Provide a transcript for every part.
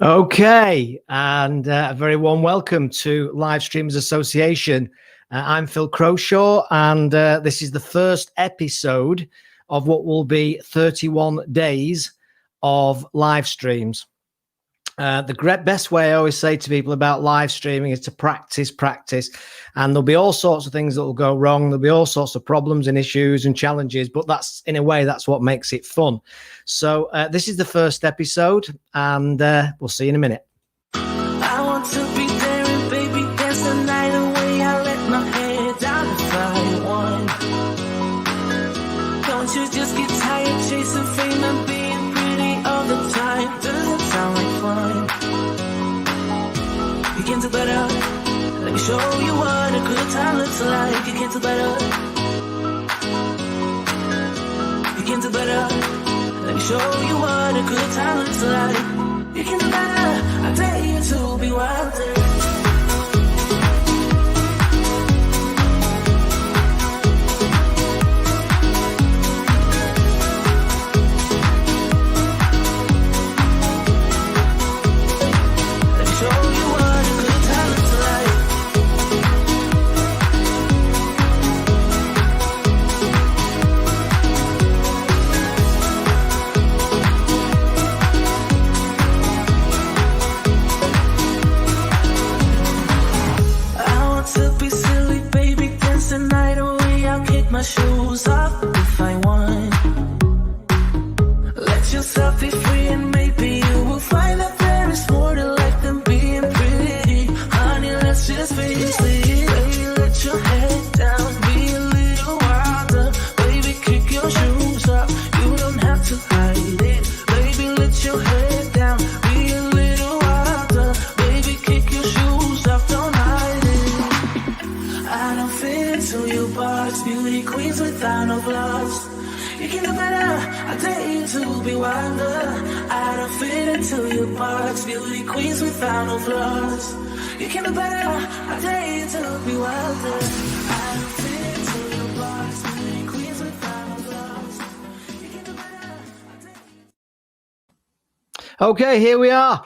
Okay, and a very warm welcome to Live Streamers Association. I'm Phil Croshaw, and this is the first episode of what will be 31 days of live streams. The best way I always say to people about live streaming is to practice, and there'll be all sorts of things that will go wrong. There'll be all sorts of problems and issues and challenges, but that's, in a way, that's what makes it fun. So this is the first episode, and we'll see you in a minute. I want to be there and baby dance the night away. I let my head down if I want. Don't you just get tired chasing fame and being pretty all the time? Doesn't sound like fun. You can do better. Let me show you what a good time looks like. You can do better. You can do better. Let me show you what a good time looks like. You can do better. I dare you to be wilder. My shoes off if I want. Let yourself be free and maybe you will find that there is more to life than being pretty. Honey, let's just face it. Baby, let your head down, be a little wilder. Baby, kick your shoes up, you don't have to hide it. Baby, let your head down, be a little wilder. Baby, kick your shoes up, don't hide it. I don't fit into your box, beauty queens without no flaws. You can do better, I dare you to be wilder. I don't fit into your box, beauty queens without no flaws. You can do better, I dare you to be wilder. I don't fit into your box, beauty queens without no flaws. You can do better, I dare you. Okay, here we are.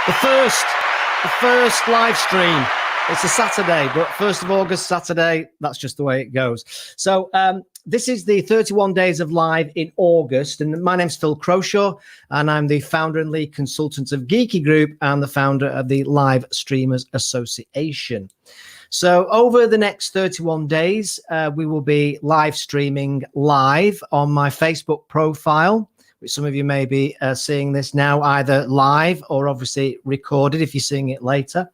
The first live stream. It's a Saturday, but 1st of August, Saturday, that's just the way it goes. So this is the 31 days of live in August. And my name's Phil Croshaw, and I'm the founder and lead consultant of Geeky Group and the founder of the Live Streamers Association. So over the next 31 days, we will be live streaming live on my Facebook profile. Some of you may be seeing this now either live or obviously recorded if you're seeing it later.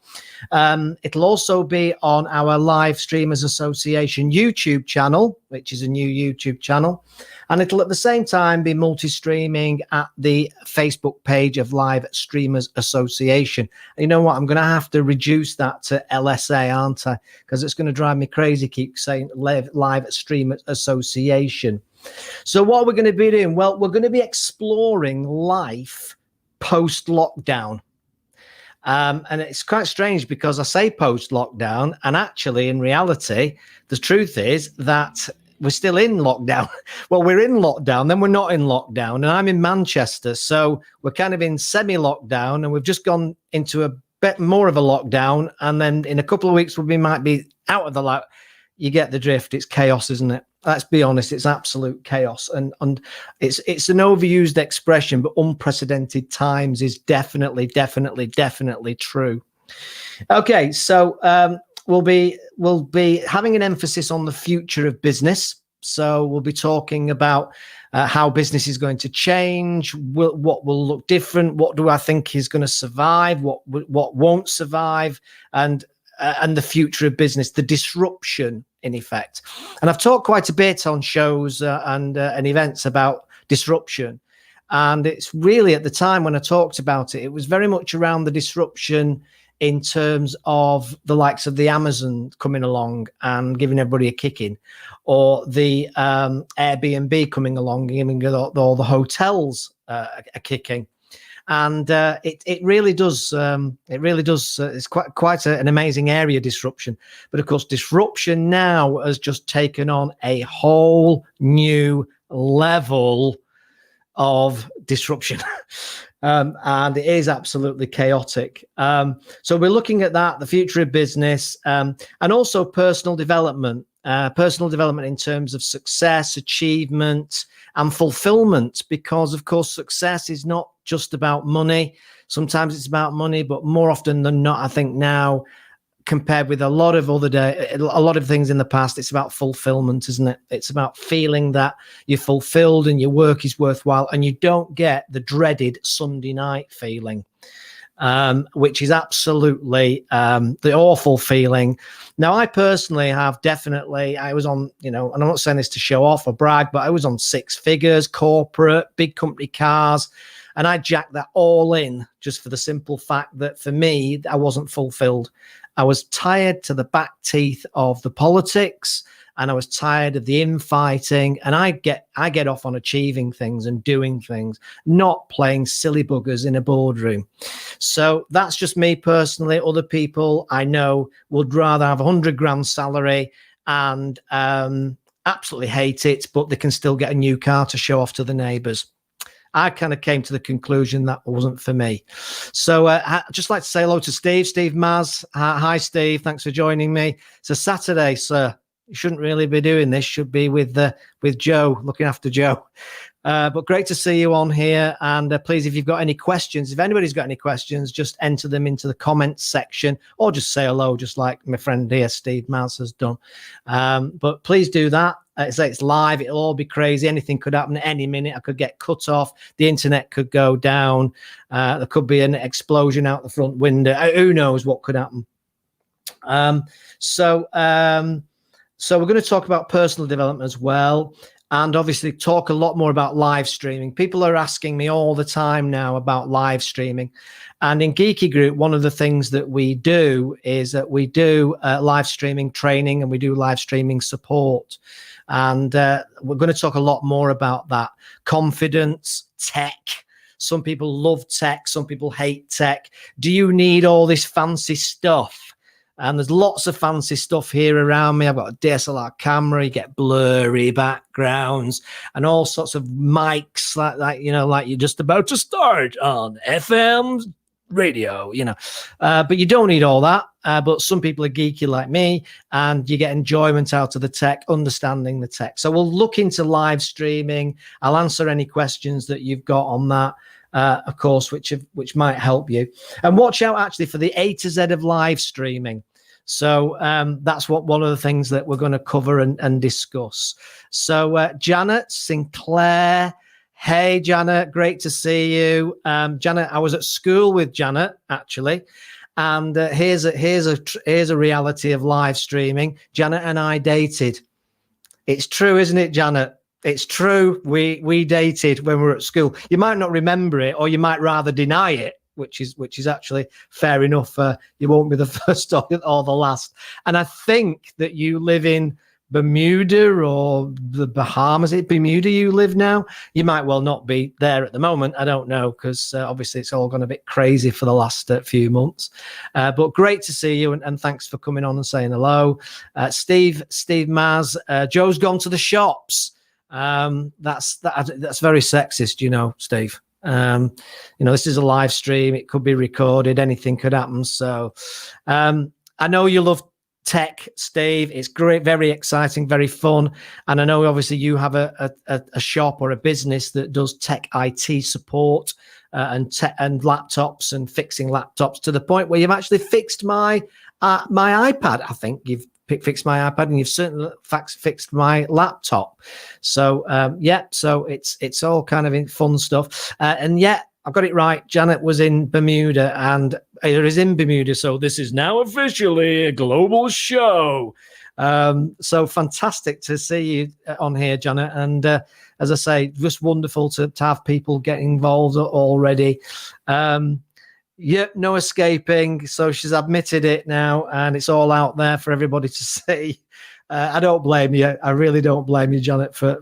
It'll also be on our Live Streamers Association YouTube channel, which is a new YouTube channel. And it'll at the same time be multi-streaming at the Facebook page of Live Streamers Association. You know what? I'm going to have to reduce that to LSA, aren't I? Because it's going to drive me crazy, keep saying Live Streamers Association. So what we're going to be doing? Well, we're going to be exploring life post-lockdown. And it's quite strange because I say post-lockdown, and actually, in reality, the truth is that we're still in lockdown. Well, we're in lockdown, then we're not in lockdown. And I'm in Manchester, so we're kind of in semi-lockdown, and we've just gone into a bit more of a lockdown. And then in a couple of weeks, we might be out of the lockdown. You get the drift. It's chaos, isn't it? Let's be honest, it's absolute chaos. And it's an overused expression, but unprecedented times is definitely true. Okay, so we'll be having an emphasis on the future of business. So we'll be talking about how business is going to change, what will look different, what do I think is going to survive, what won't survive, and the future of business, the disruption in effect. And I've talked quite a bit on shows and events about disruption. And it's really, at the time when I talked about it, it was very much around the disruption in terms of the likes of the Amazon coming along and giving everybody a kicking, or the Airbnb coming along and giving all the hotels a kicking. And it really does. It's quite an amazing area, disruption. But of course, disruption now has just taken on a whole new level of disruption. And it is absolutely chaotic. So we're looking at that, the future of business, and also personal development in terms of success, achievement, and fulfillment, because of course success is not just about money. Sometimes it's about money, but more often than not, I think now, compared with a lot of things in the past, it's about fulfillment, isn't it? It's about feeling that you're fulfilled and your work is worthwhile, and you don't get the dreaded Sunday night feeling, which is absolutely the awful feeling. Now, I personally have definitely, I was on, and I'm not saying this to show off or brag, but I was on six figures, corporate, big company cars, and I jacked that all in just for the simple fact that for me, I wasn't fulfilled. I was tired to the back teeth of the politics, and I was tired of the infighting, and I get off on achieving things and doing things, not playing silly buggers in a boardroom. So that's just me personally. Other people I know would rather have 100 grand salary and absolutely hate it, but they can still get a new car to show off to the neighbours. I kind of came to the conclusion that wasn't for me. So I'd just like to say hello to Steve Maz. Hi, Steve. Thanks for joining me. It's a Saturday, sir. You shouldn't really be doing this. Should be with Joe, looking after Joe. But great to see you on here. And please, if you've got any questions, if anybody's got any questions, just enter them into the comments section, or just say hello, just like my friend here, Steve Maz, has done. But please do that. It's live. It'll all be crazy. Anything could happen at any minute. I could get cut off. The internet could go down. There could be an explosion out the front window. Who knows what could happen? So we're going to talk about personal development as well, and obviously talk a lot more about live streaming. People are asking me all the time now about live streaming. And in Geeky Group, one of the things that we do is that we do live streaming training, and we do live streaming support. And we're going to talk a lot more about that. Confidence, tech. Some people love tech. Some people hate tech. Do you need all this fancy stuff? And there's lots of fancy stuff here around me. I've got a DSLR camera. You get blurry backgrounds and all sorts of mics like you're just about to start on FM radio, but you don't need all that. But some people are geeky like me, and you get enjoyment out of the tech, understanding the tech. So we'll look into live streaming. I'll answer any questions that you've got on that, of course, which might help you. And watch out actually for the A to Z of live streaming. So that's one of the things that we're going to cover and discuss. So Janet Sinclair. Hey, Janet, great to see you. Janet, I was at school with Janet, actually. And here's a reality of live streaming. Janet and I dated. It's true, isn't it, Janet? It's true. We dated when we were at school. You might not remember it, or you might rather deny it, which is actually fair enough. You won't be the first or the last. And I think that you live in Bermuda or the Bahamas. Is it Bermuda you live now? You might well not be there at the moment. I don't know, because obviously it's all gone a bit crazy for the last few months. But great to see you, and thanks for coming on and saying hello. Steve Maz, Joe's gone to the shops. That's very sexist, Steve. This is a live stream. It could be recorded. Anything could happen. So I know you love tech, Steve. It's great, very exciting, very fun. And I know obviously you have a shop or a business that does tech IT support and laptops and fixing laptops, to the point where you've actually fixed my iPad. I think you've fixed my iPad, and you've certainly fixed my laptop. So so it's all kind of fun stuff. And yet I've got it right. Janet was in Bermuda, and it is in Bermuda. So this is now officially a global show. So fantastic to see you on here, Janet. And as I say, just wonderful to have people get involved already. No escaping. So she's admitted it now, and it's all out there for everybody to see. I don't blame you. I really don't blame you, Janet, for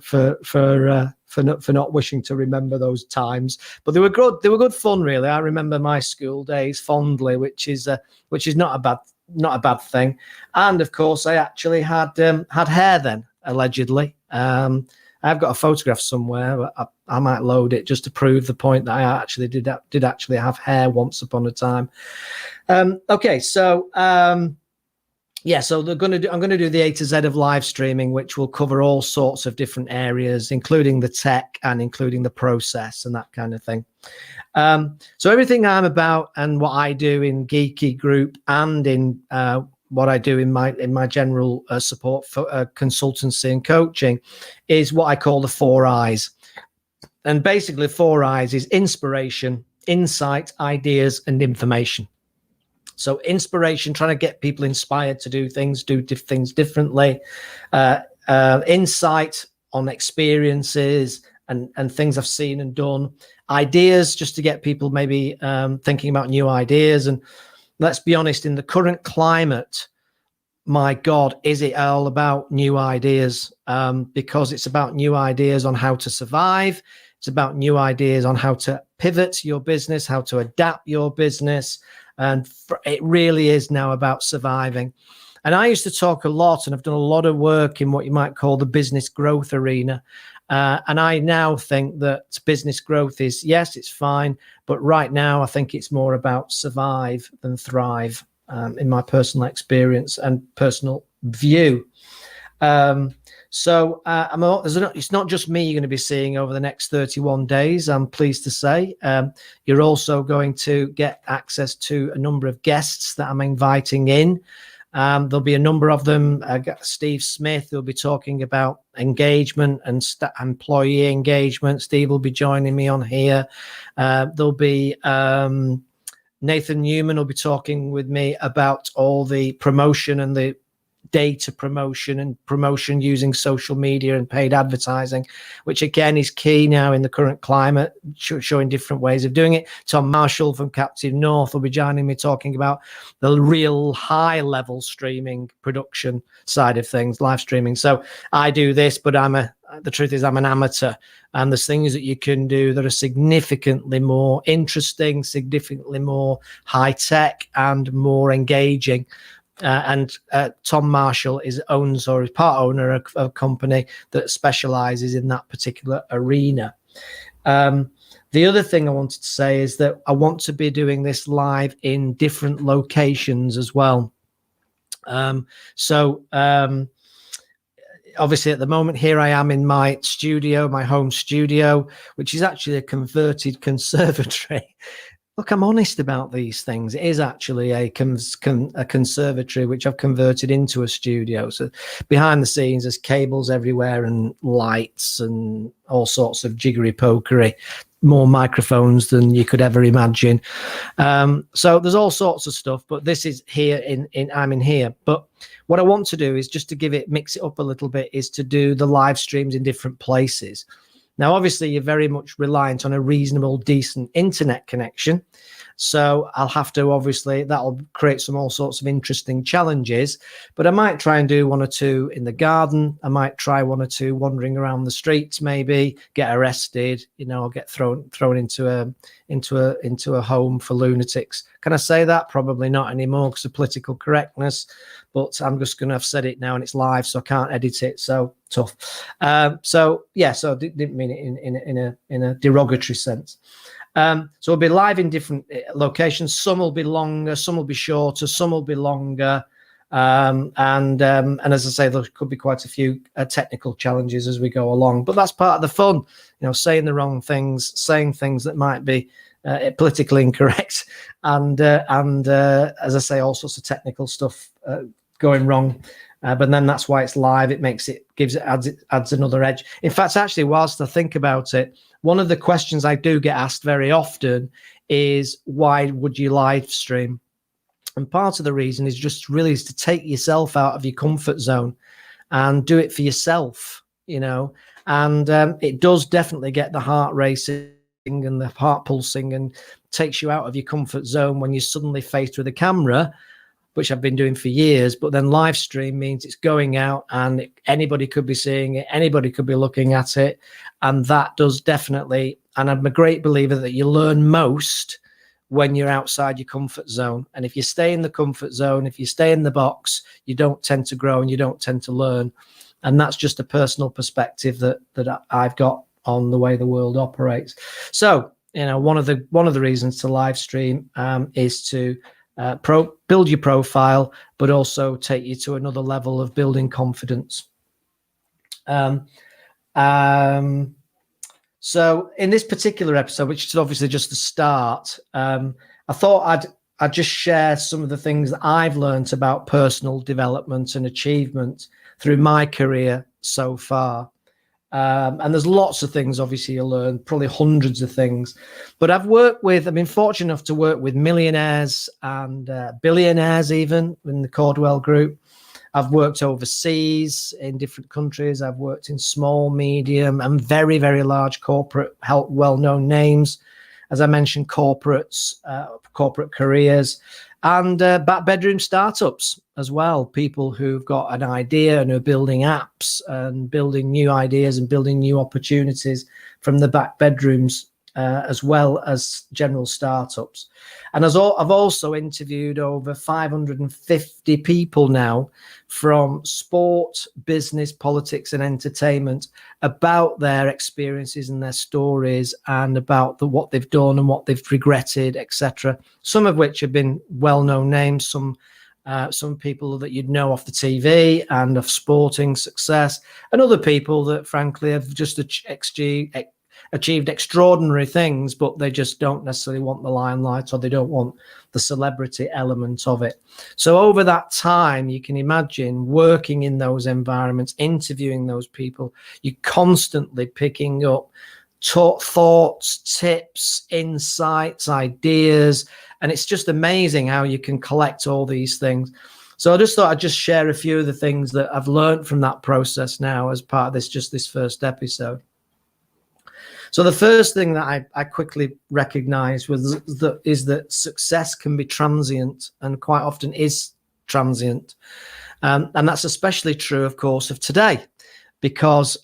not wishing to remember those times. But they were good. They were good fun, really. I remember my school days fondly, which is not a bad thing. And of course, I actually had hair then, allegedly. I've got a photograph somewhere, but I might load it just to prove the point that I actually did actually have hair once upon a time. Okay, so yeah, so I'm going to do the A to Z of live streaming, which will cover all sorts of different areas, including the tech and including the process and that kind of thing. So everything I'm about and what I do in Geeky Group and in what I do in my general support for consultancy and coaching is what I call the 4 I's. And basically 4 I's is inspiration, insight, ideas, and information. So inspiration, trying to get people inspired to do things differently. Insight on experiences and things I've seen and done. Ideas, just to get people maybe thinking about new ideas. And let's be honest, in the current climate, my God, is it all about new ideas? Because it's about new ideas on how to survive. It's about new ideas on how to pivot your business, how to adapt your business. And it really is now about surviving. And I used to talk a lot, and I've done a lot of work in what you might call the business growth arena. And I now think that business growth is, yes, it's fine. But right now, I think it's more about survive than thrive, in my personal experience and personal view. So it's not just me you're going to be seeing over the next 31 days, I'm pleased to say. You're also going to get access to a number of guests that I'm inviting in. There'll be a number of them. Steve Smith will be talking about engagement and employee engagement. Steve will be joining me on here. There'll be Nathan Newman will be talking with me about all the promotion and the data promotion and promotion using social media and paid advertising, which again is key now in the current climate, showing different ways of doing it. Tom Marshall from Captive North will be joining me talking about the real high level streaming production side of things, live streaming. So I do this, but the truth is I'm an amateur, and there's things that you can do that are significantly more interesting, significantly more high tech and more engaging. And Tom Marshall owns or is part owner of a company that specializes in that particular arena. The other thing I wanted to say is that I want to be doing this live in different locations as well. Obviously at the moment here I am in my studio, my home studio, which is actually a converted conservatory. Look, I'm honest about these things. It is actually a conservatory, which I've converted into a studio. So behind the scenes, there's cables everywhere and lights and all sorts of jiggery pokery, more microphones than you could ever imagine. So there's all sorts of stuff, but this is here I'm in here. But what I want to do is just to mix it up a little bit, is to do the live streams in different places. Now, obviously, you're very much reliant on a reasonable, decent internet connection. So I'll have to, obviously, that'll create all sorts of interesting challenges. But I might try and do 1 or 2 in the garden. I might try 1 or 2 wandering around the streets, maybe get arrested, or get thrown into a home for lunatics. Can I say that? Probably not anymore because of political correctness. But I'm just going to have said it now, and it's live, so I can't edit it. So tough. So I didn't mean it in a derogatory sense. So we'll be live in different locations. Some will be longer, some will be shorter, some will be longer. And as I say, there could be quite a few technical challenges as we go along. But that's part of the fun, saying the wrong things, saying things that might be politically incorrect, and as I say, all sorts of technical stuff going wrong. But then that's why it's live. It adds another edge. In fact, actually, whilst I think about it, one of the questions I do get asked very often is, why would you live stream? And part of the reason is just really to take yourself out of your comfort zone and do it for yourself, and it does definitely get the heart racing and the heart pulsing and takes you out of your comfort zone when you're suddenly faced with a camera, which I've been doing for years. But then live stream means it's going out and anybody could be seeing it, anybody could be looking at it. And that does definitely, and I'm a great believer that you learn most when you're outside your comfort zone. And if you stay in the comfort zone, if you stay in the box, you don't tend to grow and you don't tend to learn. And that's just a personal perspective that I've got on the way the world operates. So, one of the reasons to live stream is to build your profile, but also take you to another level of building confidence. So in this particular episode, which is obviously just the start, I thought I'd just share some of the things that I've learned about personal development and achievement through my career so far. And there's lots of things, obviously, you learn, probably hundreds of things. But I've been fortunate enough to work with millionaires and billionaires, even in the Cordwell Group. I've worked overseas in different countries. I've worked in small, medium, and very, very large corporate, well-known names. As I mentioned, corporate careers, and back bedroom startups as well. People who've got an idea and are building apps and building new ideas and building new opportunities from the back bedrooms, as well as general startups. And I've also interviewed over 550 people now from sport, business, politics, and entertainment about their experiences and their stories, and about what they've done and what they've regretted, etc. Some of which have been well-known names, some people that you'd know off the TV and of sporting success, and other people that frankly have just achieved extraordinary things, but they just don't necessarily want the limelight, or they don't want the celebrity element of it. So over that time, you can imagine working in those environments, interviewing those people, you're constantly picking up thoughts, tips, insights, ideas, and it's just amazing how you can collect all these things. So I just thought I'd just share a few of the things that I've learned from that process now as part of this first episode. So the first thing that I quickly recognized is that success can be transient, and quite often is transient. And that's especially true, of course, of today, because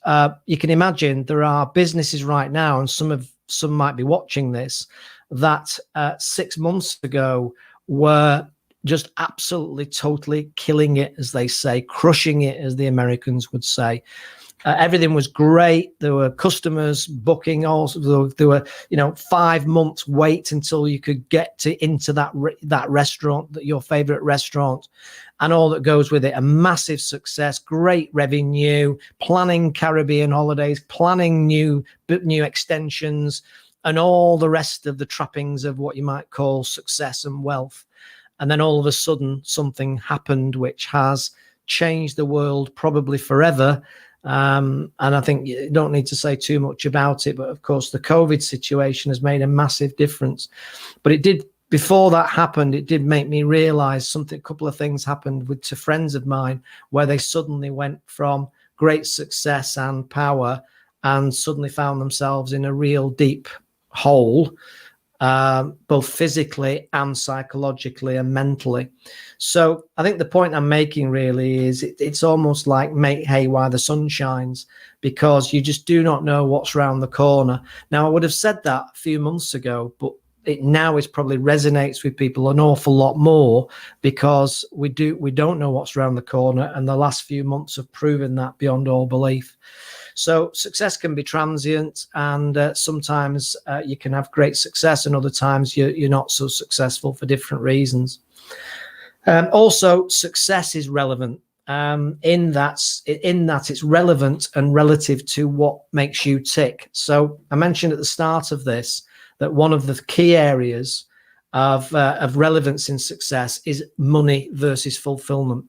you can imagine there are businesses right now, and some might be watching this, that 6 months ago were just absolutely, totally killing it, as they say, crushing it, as the Americans would say. Everything was great. There were customers booking. Also, there were 5 months wait until you could get into that restaurant, your favorite restaurant, and all that goes with it. A massive success, great revenue, planning Caribbean holidays, planning new extensions, and all the rest of the trappings of what you might call success and wealth. And then all of a sudden, something happened which has changed the world probably forever. And I think you don't need to say too much about it, but of course the COVID situation has made a massive difference. But before that happened, it did make me realize something. A couple of things happened to friends of mine where they suddenly went from great success and power and suddenly found themselves in a real deep hole, both physically and psychologically and mentally. So I think the point I'm making really is it's almost like make hay while the sun shines, because you just do not know what's around the corner. Now, I would have said that a few months ago, but it now probably resonates with people an awful lot more, because we don't know what's around the corner, and the last few months have proven that beyond all belief. So success can be transient, and sometimes you can have great success, and other times you're not so successful for different reasons. Also, success is relevant in that it's relevant and relative to what makes you tick. So I mentioned at the start of this that one of the key areas of relevance in success is money versus fulfillment.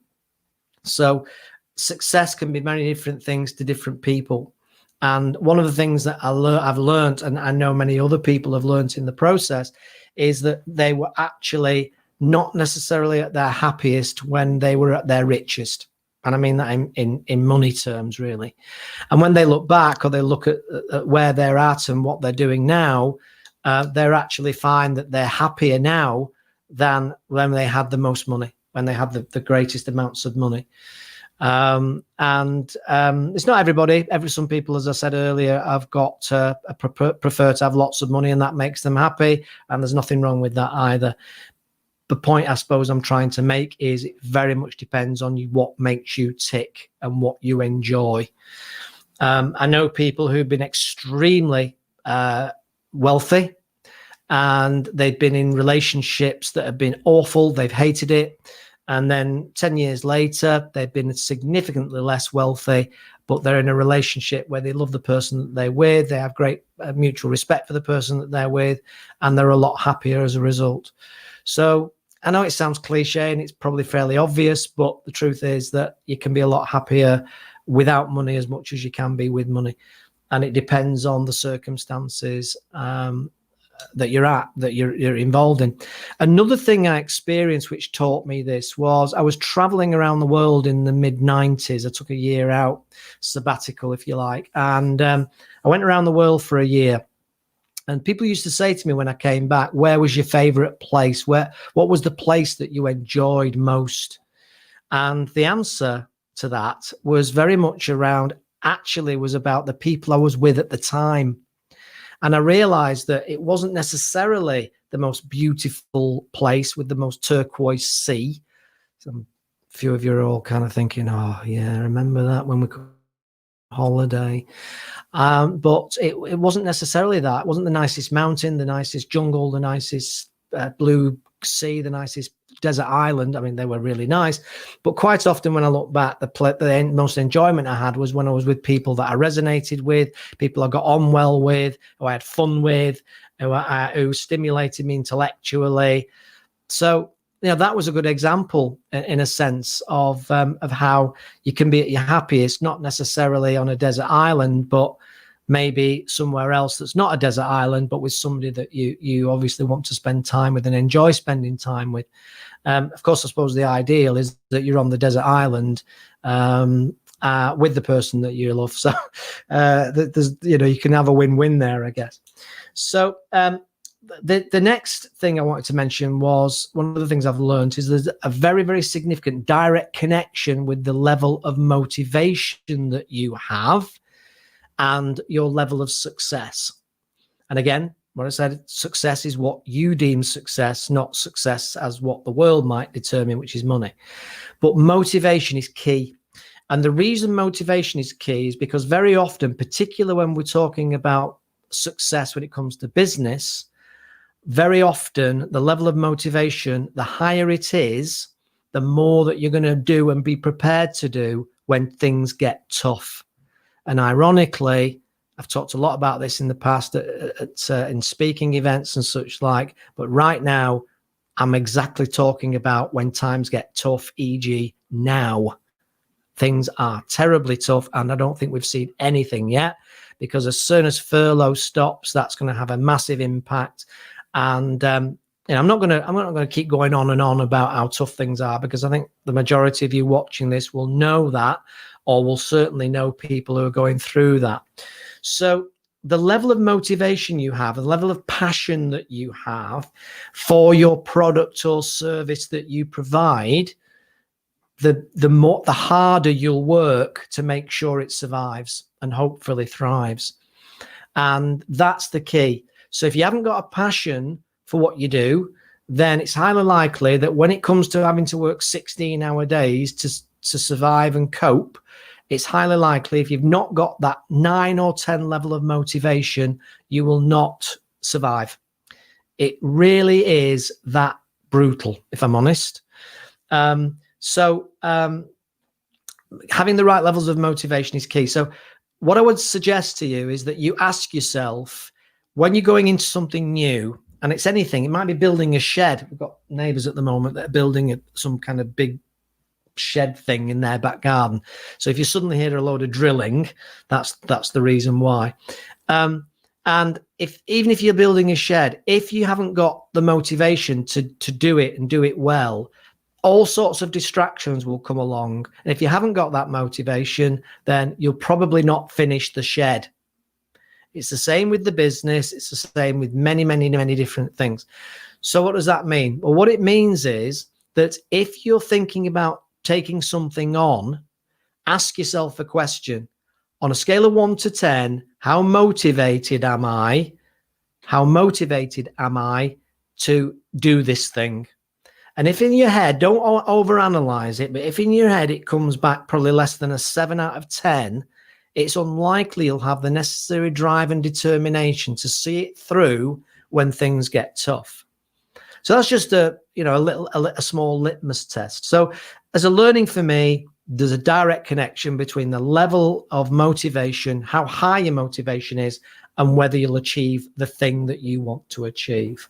So success can be many different things to different people. And one of the things that I've learned, and I know many other people have learned in the process, is that they were actually not necessarily at their happiest when they were at their richest. And I mean that in money terms, really. And when they look back, or they look at where they're at and what they're doing now, they're actually find that they're happier now than when they had the most money, when they had the greatest amounts of money. It's not everybody. Some people, as I said earlier, have got prefer to have lots of money, and that makes them happy, and there's nothing wrong with that either. the point I suppose I'm trying to make is it very much depends on you, what makes you tick and what you enjoy. I know people who've been extremely wealthy, and they've been in relationships that have been awful. They've hated it. And then 10 years later, they've been significantly less wealthy, but they're in a relationship where they love the person that they're with. They have great mutual respect for the person that they're with, and they're a lot happier as a result. So I know it sounds cliche and it's probably fairly obvious, but the truth is that you can be a lot happier without money as much as you can be with money. And it depends on the circumstances that you're involved in. Another thing I experienced which taught me this was I was traveling around the world in the mid-90s. I took a year out, sabbatical if you like, and I went around the world for a year. And people used to say to me when I came back, where was your favorite place? What was the place that you enjoyed most? And the answer to that was very much was about the people I was with at the time. And I realized that it wasn't necessarily the most beautiful place with the most turquoise sea. So a few of you are all kind of thinking, oh, yeah, I remember that when we go on holiday. But it wasn't necessarily that. It wasn't the nicest mountain, the nicest jungle, the nicest blue sea, the nicest desert island. I mean, they were really nice. But quite often when I look back, the most enjoyment I had was when I was with people that I resonated with, people I got on well with, who I had fun with, who stimulated me intellectually. So, you know, that was a good example in a sense of how you can be at your happiest, not necessarily on a desert island, but maybe somewhere else that's not a desert island, but with somebody that you obviously want to spend time with and enjoy spending time with. Of course, I suppose the ideal is that you're on the desert island with the person that you love. So there's, you know, you can have a win-win there, I guess. So the next thing I wanted to mention was one of the things I've learned is there's a very, very significant direct connection with the level of motivation that you have and your level of success. And again, what I said, success is what you deem success, not success as what the world might determine, which is money. But motivation is key. And the reason motivation is key is because very often, particularly when we're talking about success when it comes to business, very often the level of motivation, the higher it is, the more that you're going to do and be prepared to do when things get tough. And ironically, I've talked a lot about this in the past in speaking events and such like, but right now I'm exactly talking about when times get tough, e.g. now. Things are terribly tough, and I don't think we've seen anything yet, because as soon as furlough stops, that's going to have a massive impact. And I'm not going to keep going on and on about how tough things are, because I think the majority of you watching this will know that, or will certainly know people who are going through that. So the level of motivation you have, the level of passion that you have for your product or service that you provide, the harder you'll work to make sure it survives and hopefully thrives. And that's the key. So if you haven't got a passion for what you do, then it's highly likely that when it comes to having to work 16-hour days to survive and cope, it's highly likely if you've not got that 9 or 10 level of motivation, you will not survive. It really is that brutal, if I'm honest. So having the right levels of motivation is key. So what I would suggest to you is that you ask yourself, when you're going into something new, and it's anything, it might be building a shed. We've got neighbors at the moment that are building some kind of big shed thing in their back garden. So if you suddenly hear a load of drilling, that's the reason why. And even if you're building a shed, if you haven't got the motivation to do it and do it well, all sorts of distractions will come along. And if you haven't got that motivation, then you'll probably not finish the shed. It's the same with the business. It's the same with many, many, many different things. So what does that mean? Well, what it means is that if you're thinking about taking something on, ask yourself a question. On a scale of 1 to 10, how motivated am I? How motivated am I to do this thing? And if in your head, don't overanalyze it, but if in your head it comes back probably less than a 7 out of 10, it's unlikely you'll have the necessary drive and determination to see it through when things get tough. So that's just a small litmus test. So as a learning for me, there's a direct connection between the level of motivation, how high your motivation is, and whether you'll achieve the thing that you want to achieve.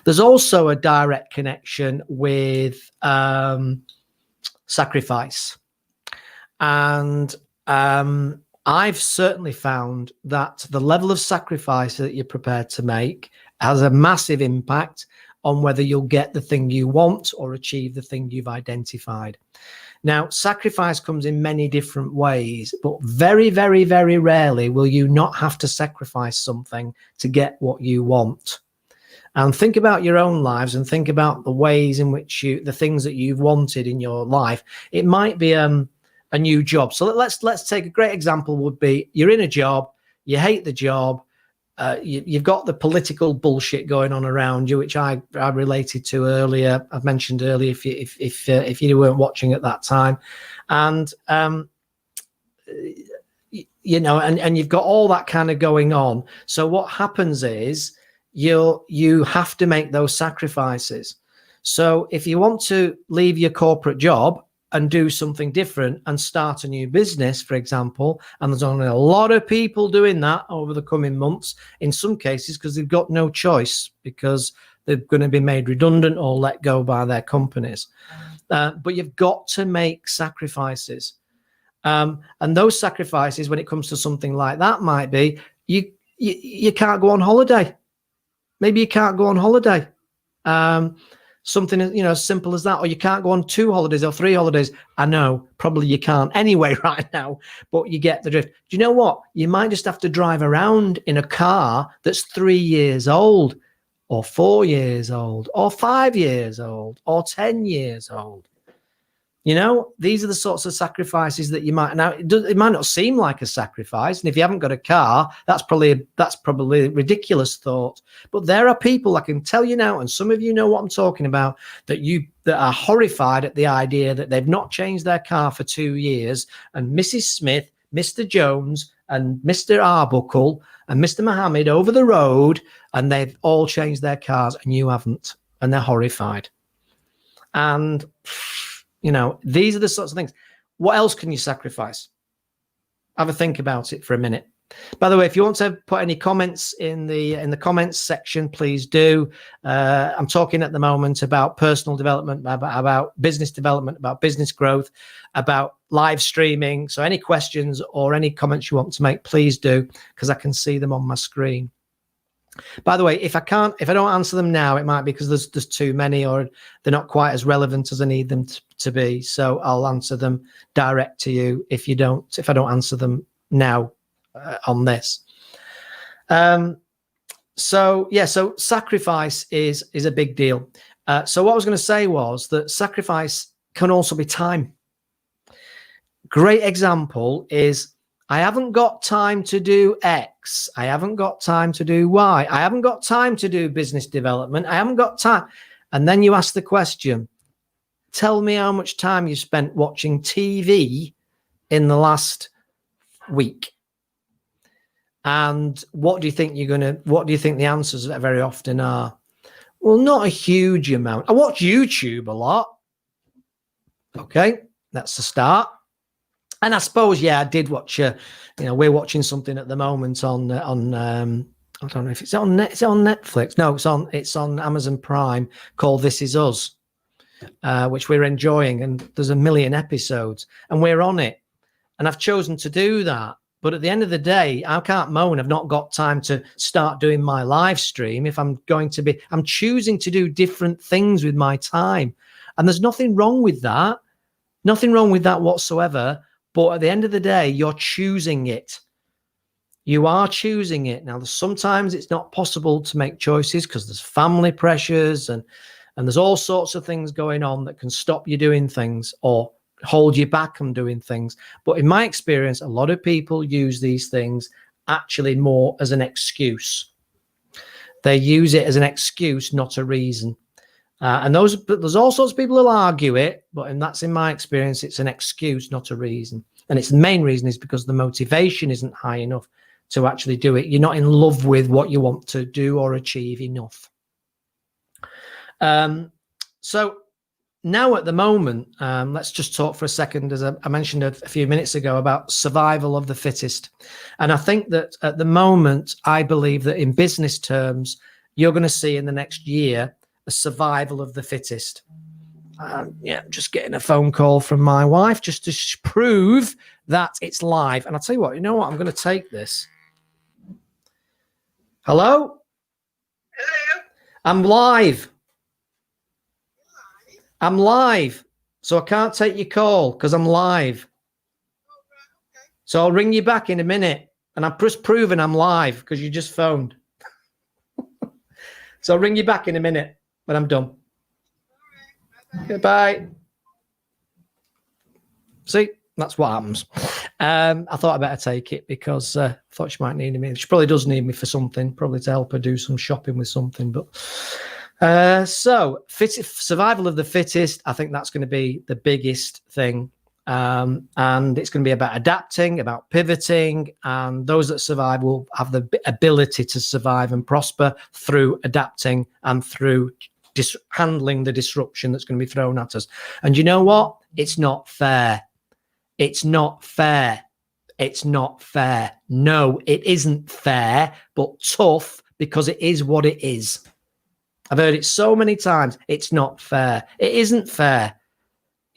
There's also a direct connection with sacrifice. And I've certainly found that the level of sacrifice that you're prepared to make has a massive impact on whether you'll get the thing you want or achieve the thing you've identified. Now, sacrifice comes in many different ways, but very, very, very rarely will you not have to sacrifice something to get what you want. And think about your own lives and think about the ways in which the things that you've wanted in your life. It might be a new job. So let's take a great example would be you're in a job, you hate the job, you've got the political bullshit going on around you, which I related to earlier. I've mentioned earlier if you weren't watching at that time, and and you've got all that kind of going on. So what happens is you have to make those sacrifices. So if you want to leave your corporate job and do something different and start a new business, for example, and there's only a lot of people doing that over the coming months, in some cases, because they've got no choice because they're going to be made redundant or let go by their companies. But you've got to make sacrifices. And those sacrifices, when it comes to something like that, might be you can't go on holiday. Maybe you can't go on holiday. Something as simple as that, or you can't go on 2 holidays or 3 holidays. I know probably you can't anyway right now, but you get the drift. Do you know what? You might just have to drive around in a car that's 3 years old or 4 years old or 5 years old or 10 years old. These are the sorts of sacrifices that you might. Now, it might not seem like a sacrifice, and if you haven't got a car, that's probably a ridiculous thought. But there are people, I can tell you now, and some of you know what I'm talking about, that are horrified at the idea that they've not changed their car for 2 years, and Mrs. Smith, Mr. Jones, and Mr. Arbuckle, and Mr. Mohammed over the road, and they've all changed their cars, and you haven't, and they're horrified. And these are the sorts of things. What else can you sacrifice? Have a think about it for a minute. By the way, if you want to put any comments in the comments section, please do. I'm talking at the moment about personal development, about business development, about business growth, about live streaming. So any questions or any comments you want to make, please do, because I can see them on my screen. By the way, if I don't answer them now, it might be because there's too many or they're not quite as relevant as I need them to be. So I'll answer them direct to you if I don't answer them now on this. So sacrifice is a big deal. So what I was going to say was that sacrifice can also be time. Great example is, I haven't got time to do X. I haven't got time to do Y. I haven't got time to do business development. I haven't got time. And then you ask the question, tell me how much time you spent watching TV in the last week. And what do you think the answers very often are? Well, not a huge amount. I watch YouTube a lot. Okay, that's the start. And I suppose, I did watch. We're watching something at the moment on. I don't know if it's on Netflix. No, it's on Amazon Prime called This Is Us, which we're enjoying, and there's 1 million episodes, and we're on it. And I've chosen to do that. But at the end of the day, I can't moan. I've not got time to start doing my live stream. If I'm choosing to do different things with my time, and there's nothing wrong with that. Nothing wrong with that whatsoever. But at the end of the day, you're choosing it. You are choosing it. Now, sometimes it's not possible to make choices because there's family pressures and there's all sorts of things going on that can stop you doing things or hold you back on doing things. But in my experience, a lot of people use these things actually more as an excuse. They use it as an excuse, not a reason. And there's all sorts of people who'll argue it, but that's in my experience, it's an excuse, not a reason. And it's the main reason is because the motivation isn't high enough to actually do it. You're not in love with what you want to do or achieve enough. So now at the moment, let's just talk for a second, as I mentioned a few minutes ago, about survival of the fittest. And I think that at the moment, I believe that in business terms, you're going to see in the next year a survival of the fittest. Yeah, just getting a phone call from my wife just to prove that it's live. And I'll tell you what, I'm going to take this. Hello? Hello? I'm live. I'm live. So I can't take your call because I'm live. Oh, right, okay. So I'll ring you back in a minute. And I'm just proving I'm live because you just phoned. So I'll ring you back in a minute when I'm done. All right, Goodbye. See, that's what happens. I thought I'd better take it because I thought she might need me. She probably does need me for something, probably to help her do some shopping with something. But so survival of the fittest, I think that's going to be the biggest thing. And it's going to be about adapting, about pivoting, and those that survive will have the ability to survive and prosper through adapting and through handling the disruption that's going to be thrown at us. And you know what? It's not fair. It's not fair. It's not fair. No, it isn't fair, but tough because it is what it is. I've heard it so many times. It's not fair. It isn't fair.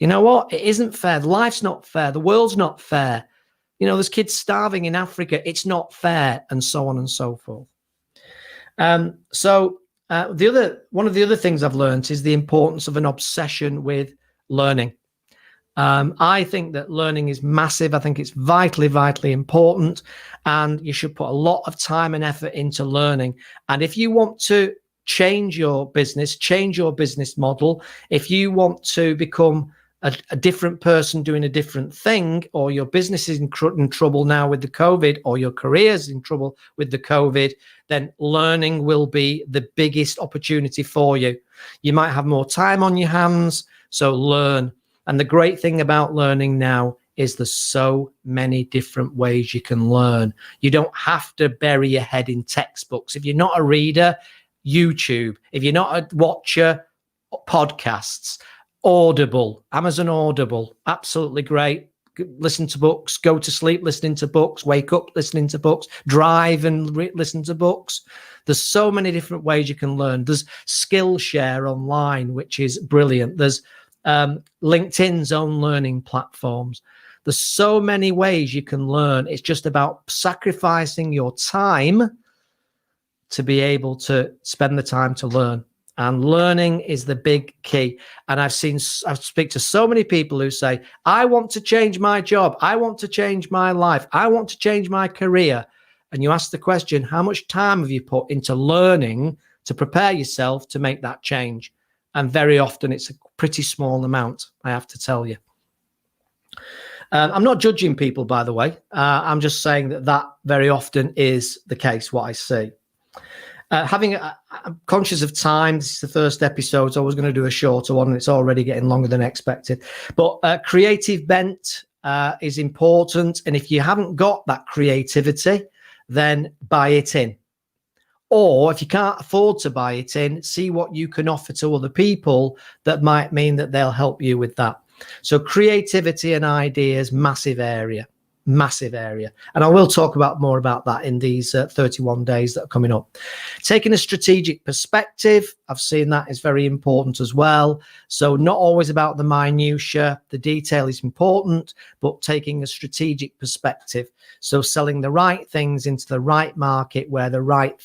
You know what? It isn't fair. Life's not fair. The world's not fair. There's kids starving in Africa. It's not fair, and so on and so forth. One of the other things I've learned is the importance of an obsession with learning. I think that learning is massive. I think it's vitally, vitally important, and you should put a lot of time and effort into learning. And if you want to change your business model, if you want to become a different person doing a different thing, or your business is in trouble now with the COVID, or your career's in trouble with the COVID, then learning will be the biggest opportunity for you. You might have more time on your hands, so learn. And the great thing about learning now is there's so many different ways you can learn. You don't have to bury your head in textbooks. If you're not a reader, YouTube. If you're not a watcher, podcasts. Audible, Amazon Audible, absolutely great. Listen to books, go to sleep listening to books, wake up listening to books, drive and listen to books. There's so many different ways you can learn. There's Skillshare online, which is brilliant. There's LinkedIn's own learning platforms. There's so many ways you can learn. It's just about sacrificing your time to be able to spend the time to learn. And learning is the big key. And I speak to so many people who say, I want to change my job. I want to change my life. I want to change my career. And you ask the question, how much time have you put into learning to prepare yourself to make that change? And very often it's a pretty small amount, I have to tell you. I'm not judging people, by the way. I'm just saying that very often is the case, what I see. I'm conscious of time. This is the first episode, so I was going to do a shorter one, and it's already getting longer than expected. But creative bent is important, and if you haven't got that creativity, then buy it in. Or if you can't afford to buy it in, see what you can offer to other people that might mean that they'll help you with that. So creativity and ideas, massive area. And I will talk more about that in these 31 days that are coming up. Taking a strategic perspective, I've seen that is very important as well. So not always about the minutiae, the detail is important, but taking a strategic perspective. So selling the right things into the right market where the right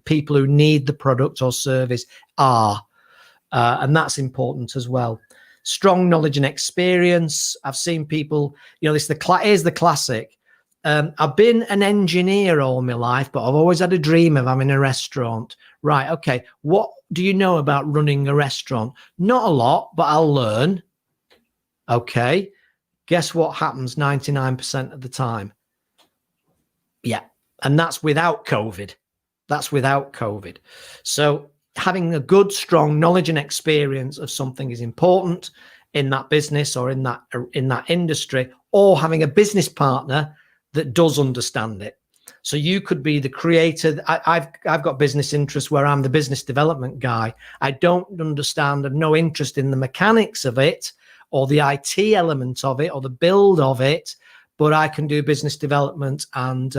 people who need the product or service are. And that's important as well. Strong knowledge and experience. I've seen people, here's the classic. I've been an engineer all my life, but I've always had a dream of having a restaurant. Right, okay. What do you know about running a restaurant? Not a lot, but I'll learn. Okay. Guess what happens 99% of the time? Yeah. And that's without COVID. So having a good, strong knowledge and experience of something is important in that business or in that industry, or having a business partner that does understand it. So you could be the creator. I've got business interests where I'm the business development guy. I don't understand, have no interest in the mechanics of it or the IT element of it or the build of it, but I can do business development and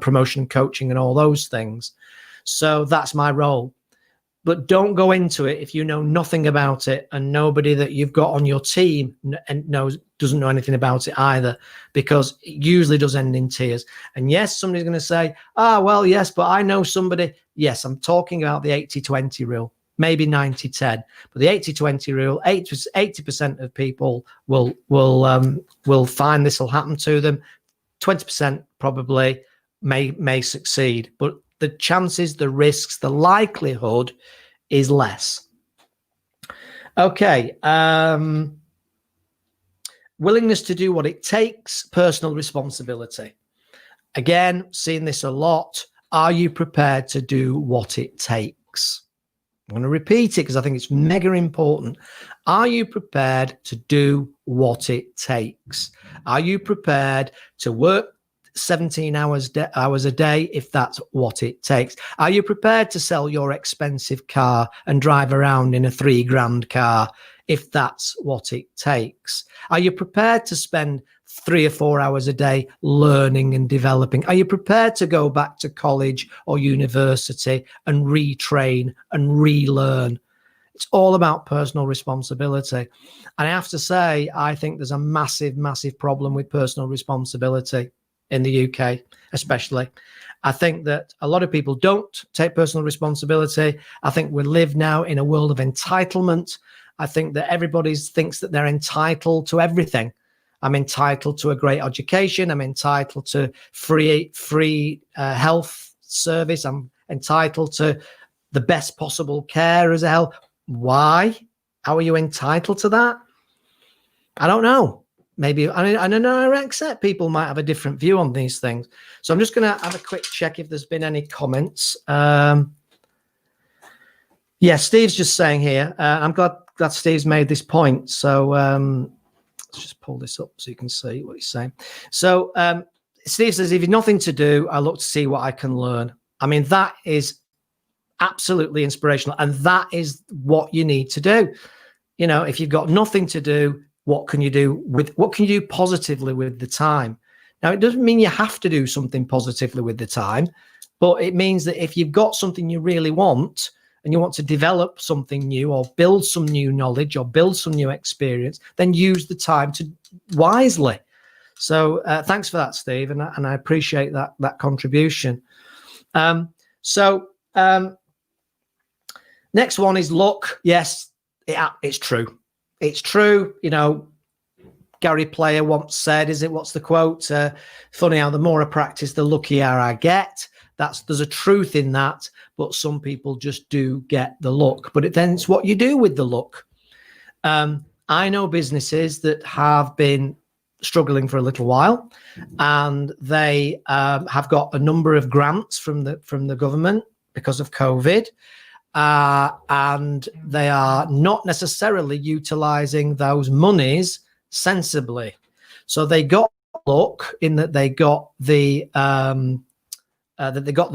promotion coaching and all those things. So that's my role. But don't go into it if you know nothing about it and nobody that you've got on your team doesn't know anything about it either, because it usually does end in tears. And yes, somebody's going to say, well, yes, but I know somebody. Yes, I'm talking about the 80-20 rule, maybe 90-10. But the 80-20 rule, 80% of people will find this will happen to them. 20% probably may succeed, but the chances, the risks, the likelihood is less. Okay. Willingness to do what it takes, personal responsibility. Again, seeing this a lot. Are you prepared to do what it takes? I'm going to repeat it because I think it's mega important. Are you prepared to do what it takes? Are you prepared to work 17 hours a day if that's what it takes? Are you prepared to sell your expensive car and drive around in a $3,000 car if that's what it takes? Are you prepared to spend 3 or 4 hours a day learning and developing? Are you prepared to go back to college or university and retrain and relearn? It's all about personal responsibility. And I have to say, I think there's a massive, massive problem with personal responsibility in the UK, especially. I think that a lot of people don't take personal responsibility. I think we live now in a world of entitlement. I think that everybody thinks that they're entitled to everything. I'm entitled to a great education. I'm entitled to free health service. I'm entitled to the best possible care as hell. Why? How are you entitled to that? I don't know. Maybe, I don't know, I accept people might have a different view on these things. So I'm just going to have a quick check if there's been any comments. Yeah, Steve's just saying here, I'm glad Steve's made this point. So let's just pull this up so you can see what he's saying. So Steve says, if you've nothing to do, I look to see what I can learn. I mean, that is absolutely inspirational. And that is what you need to do. You know, if you've got nothing to do, what can you do positively with the time? Now, it doesn't mean you have to do something positively with the time, but it means that if you've got something you really want and you want to develop something new or build some new knowledge or build some new experience, then use the time wisely. So thanks for that, Steve. And I appreciate that contribution. Next one is luck. Yes, it's true. It's true. You know, Gary Player once said, what's the quote? Funny how the more I practice, the luckier I get. There's a truth in that, but some people just do get the luck. But then it's what you do with the luck. I know businesses that have been struggling for a little while, and they have got a number of grants from the government because of COVID. And they are not necessarily utilizing those monies sensibly. So they got luck in that they got the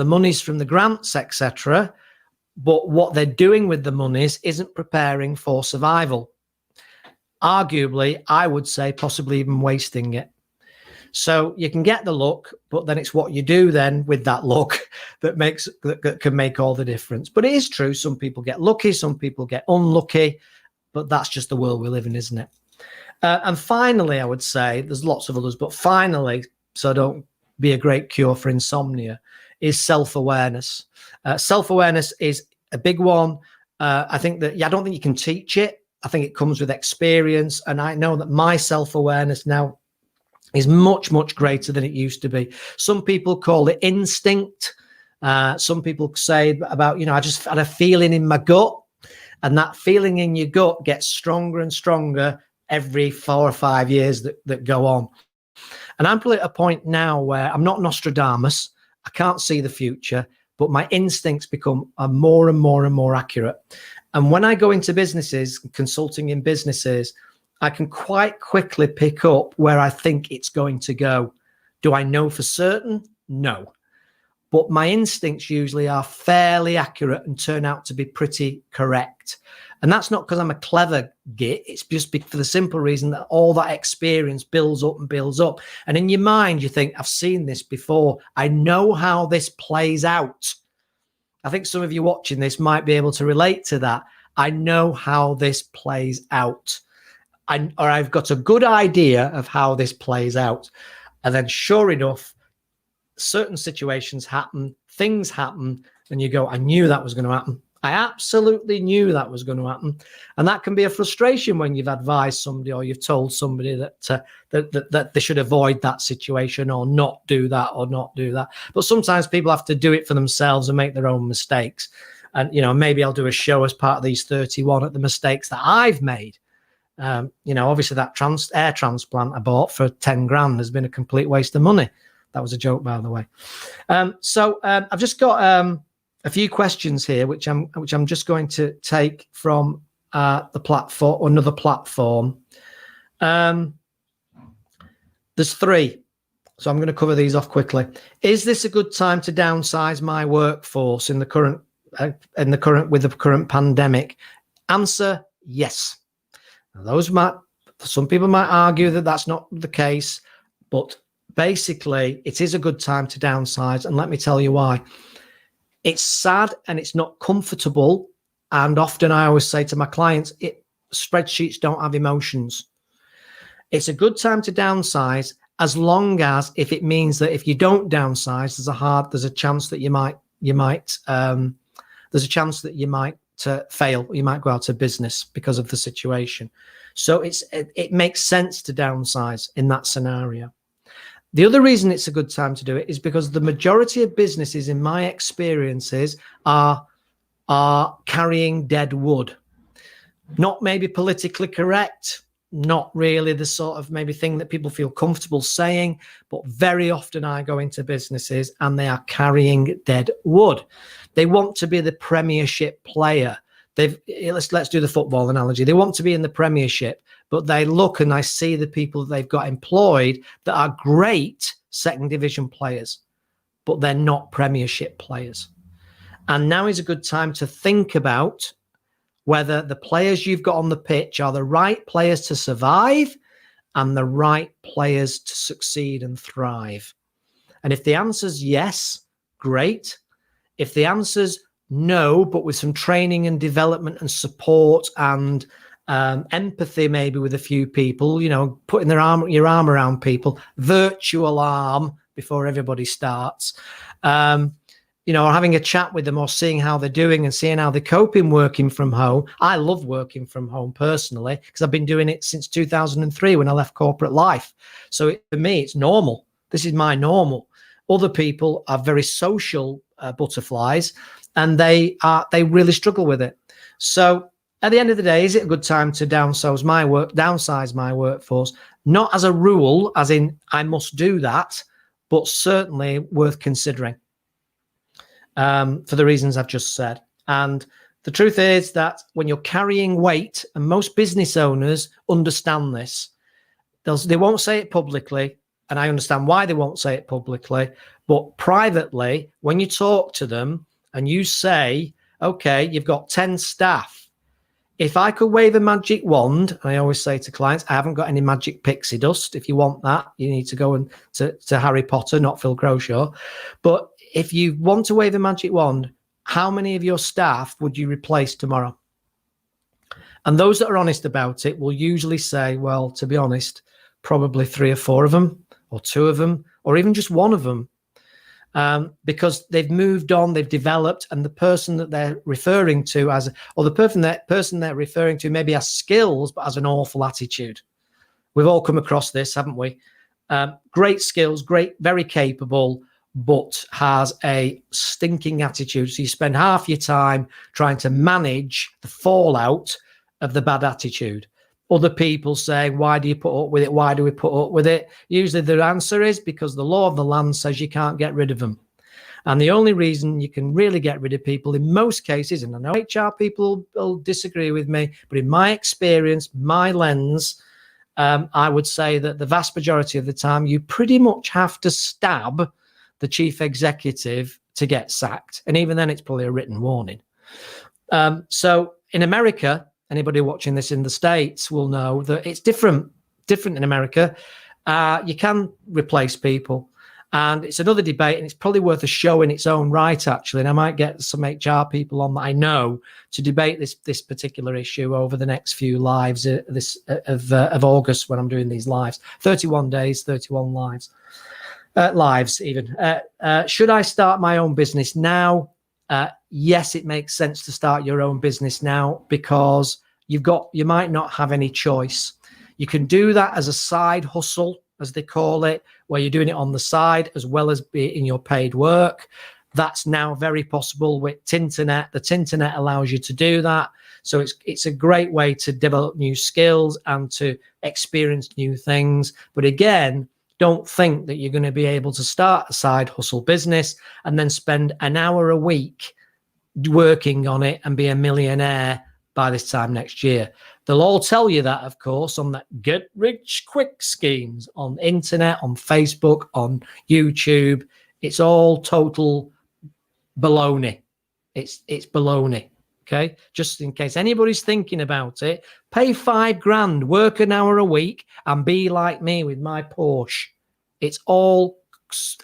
monies from the grants, etc. But what they're doing with the monies isn't preparing for survival. Arguably, I would say possibly even wasting it. So you can get the luck, but then it's what you do then with that luck that can make all the difference. But it is true. Some people get lucky, some people get unlucky, but that's just the world we live in, isn't it? And finally, I would say there's lots of others, but finally, so don't be a great cure for insomnia, is self-awareness. Self-awareness is a big one. I think that, I don't think you can teach it. I think it comes with experience. And I know that my self-awareness now is much, much greater than it used to be. Some people call it instinct. Some people say about, I just had a feeling in my gut, and that feeling in your gut gets stronger and stronger every 4 or 5 years that go on. And I'm probably at a point now where I'm not Nostradamus. I can't see the future, but my instincts become more and more and more accurate. And when I go into businesses, consulting in businesses, I can quite quickly pick up where I think it's going to go. Do I know for certain? No. But my instincts usually are fairly accurate and turn out to be pretty correct. And that's not because I'm a clever git. It's just for the simple reason that all that experience builds up and builds up. And in your mind, you think, I've seen this before. I know how this plays out. I think some of you watching this might be able to relate to that. I know how this plays out. Or I've got a good idea of how this plays out. And then sure enough, certain situations happen, things happen, and you go, I knew that was going to happen. I absolutely knew that was going to happen. And that can be a frustration when you've advised somebody or you've told somebody that they should avoid that situation or not do that or not do that. But sometimes people have to do it for themselves and make their own mistakes. And, you know, maybe I'll do a show as part of these 31 at the mistakes that I've made. You know, obviously that air transplant I bought for 10 grand has been a complete waste of money. That was a joke, by the way. So I've just got a few questions here, which I'm just going to take from the platform, or another platform. There's 3, so I'm going to cover these off quickly. Is this a good time to downsize my workforce in the current with the current pandemic? Answer: yes. Now, some people might argue that that's not the case, but basically, it is a good time to downsize, and let me tell you why. It's sad and it's not comfortable, and often I always say to my clients, spreadsheets don't have emotions. It's a good time to downsize as long as, if it means that if you don't downsize, there's a chance that you might fail. You might go out of business because of the situation. So it makes sense to downsize in that scenario. The other reason it's a good time to do it is because the majority of businesses, in my experiences, are carrying dead wood. Not maybe politically correct, not really the sort of maybe thing that people feel comfortable saying, but very often I go into businesses and they are carrying dead wood. They want to be the Premiership player. Let's do the football analogy. They want to be in the Premiership, but they look and I see the people that they've got employed that are great second division players, but they're not Premiership players. And now is a good time to think about whether the players you've got on the pitch are the right players to survive and the right players to succeed and thrive. And if the answer's yes, great. If the answer's no, but with some training and development and support and empathy, maybe with a few people, you know, putting your arm around people, virtual arm before everybody starts, you know, or having a chat with them or seeing how they're doing and seeing how they're coping working from home. I love working from home personally because I've been doing it since 2003 when I left corporate life. So for me, it's normal. This is my normal. Other people are very social butterflies, and they really struggle with it. So at the end of the day, is it a good time to downsize my workforce? Not as a rule, as in I must do that, but certainly worth considering for the reasons I've just said. And the truth is that when you're carrying weight, and most business owners understand this, they won't say it publicly, and I understand why they won't say it publicly, but privately, when you talk to them and you say, okay, you've got 10 staff. If I could wave a magic wand, and I always say to clients, I haven't got any magic pixie dust. If you want that, you need to go to Harry Potter, not Phil Croshaw. But if you want to wave a magic wand, how many of your staff would you replace tomorrow? And those that are honest about it will usually say, well, to be honest, probably 3 or 4 of them, or 2 of them, or even just 1 of them. Because they've moved on, they've developed, and the person that they're referring to the person they're referring to maybe has skills, but has an awful attitude. We've all come across this, haven't we? Great skills, very capable, but has a stinking attitude. So you spend half your time trying to manage the fallout of the bad attitude. Other people say, why do you put up with it? Why do we put up with it? Usually the answer is because the law of the land says you can't get rid of them. And the only reason you can really get rid of people in most cases, and I know HR people will disagree with me, but in my experience, my lens, I would say that the vast majority of the time, you pretty much have to stab the chief executive to get sacked. And even then, it's probably a written warning. So in America, anybody watching this in the States will know that it's different in America. You can replace people. And it's another debate, and it's probably worth a show in its own right, actually. And I might get some HR people on that I know to debate this particular issue over the next few lives of August when I'm doing these lives. 31 days, 31 lives. Lives even. Should I start my own business now? Yes, it makes sense to start your own business now because you might not have any choice. You can do that as a side hustle, as they call it, where you're doing it on the side as well as be in your paid work. That's now very possible with Tinternet. The Tinternet allows you to do that. So it's a great way to develop new skills and to experience new things. But again, don't think that you're going to be able to start a side hustle business and then spend an hour a week working on it and be a millionaire by this time next year. They'll all tell you that, of course, on that get rich quick schemes on internet, on Facebook, on YouTube. It's all total baloney. It's baloney. Okay. Just in case anybody's thinking about it, pay $5,000, work an hour a week and be like me with my Porsche. It's all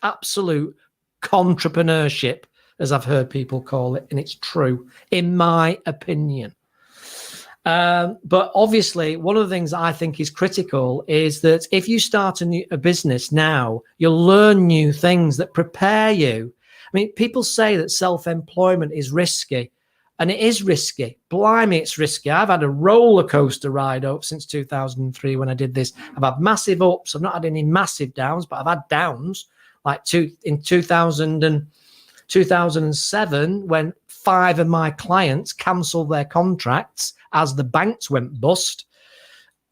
absolute entrepreneurship, as I've heard people call it. And it's true, in my opinion. But obviously, one of the things I think is critical is that if you start a business now, you'll learn new things that prepare you. I mean, people say that self-employment is risky, and it is risky. Blimey, it's risky. I've had a roller coaster ride up since 2003 when I did this. I've had massive ups. I've not had any massive downs, but I've had downs like in 2007 when 5 of my clients cancelled their contracts as the banks went bust.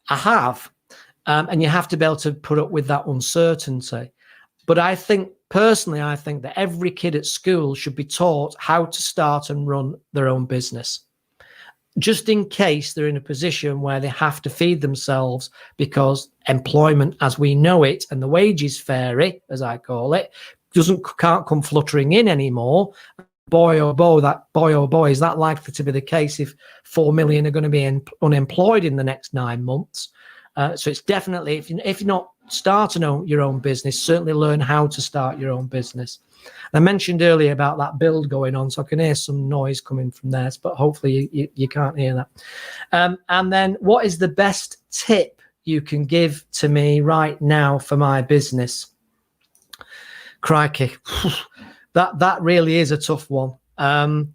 I have. And you have to be able to put up with that uncertainty. But I think that every kid at school should be taught how to start and run their own business, just in case they're in a position where they have to feed themselves, because employment as we know it and the wages fairy, as I call it, can't come fluttering in anymore. Boy, oh boy, is that likely to be the case if 4 million are going to be unemployed in the next 9 months. So it's definitely, if you're not starting your own business, certainly learn how to start your own business. I mentioned earlier about that build going on, so I can hear some noise coming from there, but hopefully you can't hear that. And then what is the best tip you can give to me right now for my business? Crikey. That really is a tough one. I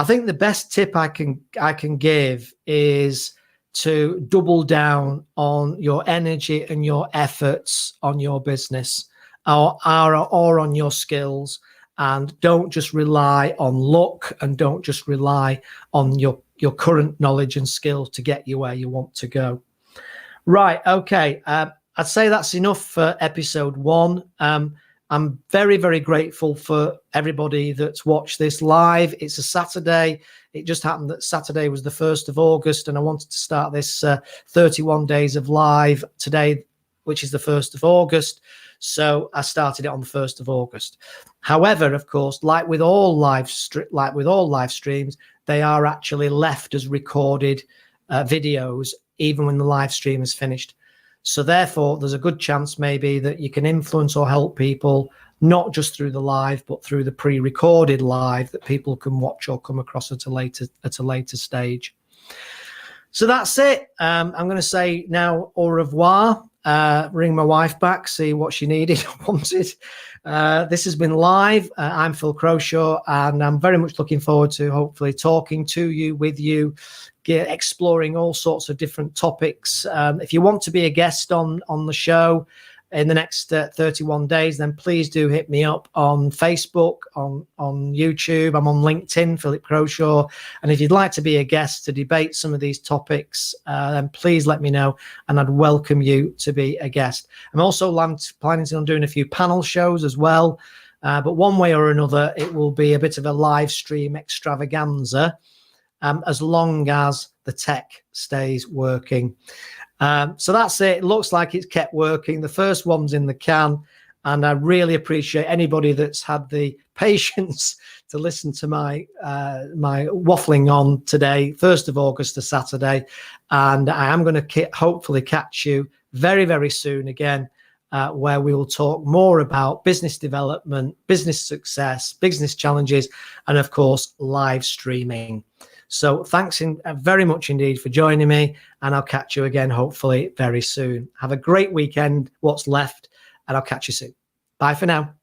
think the best tip I can give is to double down on your energy and your efforts on your business or on your skills, and don't just rely on luck and don't just rely on your current knowledge and skills to get you where you want to go. Right. Okay. I'd say that's enough for episode 1. I'm very, very grateful for everybody that's watched this live. It's a Saturday. It just happened that Saturday was the 1st of August, and I wanted to start this 31 days of live today, which is the 1st of August. So I started it on the 1st of August. However, of course, like with all live streams, they are actually left as recorded videos, even when the live stream is finished. So therefore, there's a good chance maybe that you can influence or help people, not just through the live, but through the pre-recorded live that people can watch or come across at a later stage. So that's it. I'm going to say now au revoir. Ring my wife back, see what she needed or wanted. This has been live. I'm Phil Croshaw, and I'm very much looking forward to hopefully talking to you, with you, exploring all sorts of different topics. If you want to be a guest on the show in the next 31 days, then please do hit me up on Facebook, on YouTube. I'm on LinkedIn, Philip Croshaw. And if you'd like to be a guest to debate some of these topics, then please let me know, and I'd welcome you to be a guest. I'm also planning on doing a few panel shows as well. But one way or another, it will be a bit of a live stream extravaganza, as long as the tech stays working. So that's it. It looks like it's kept working. The first one's in the can, and I really appreciate anybody that's had the patience to listen to my my waffling on today, 1st of August, to Saturday. And I am going to hopefully catch you very, very soon again, where we will talk more about business development, business success, business challenges, and of course, live streaming. So thanks very much indeed for joining me, and I'll catch you again, hopefully very soon. Have a great weekend, what's left, and I'll catch you soon. Bye for now.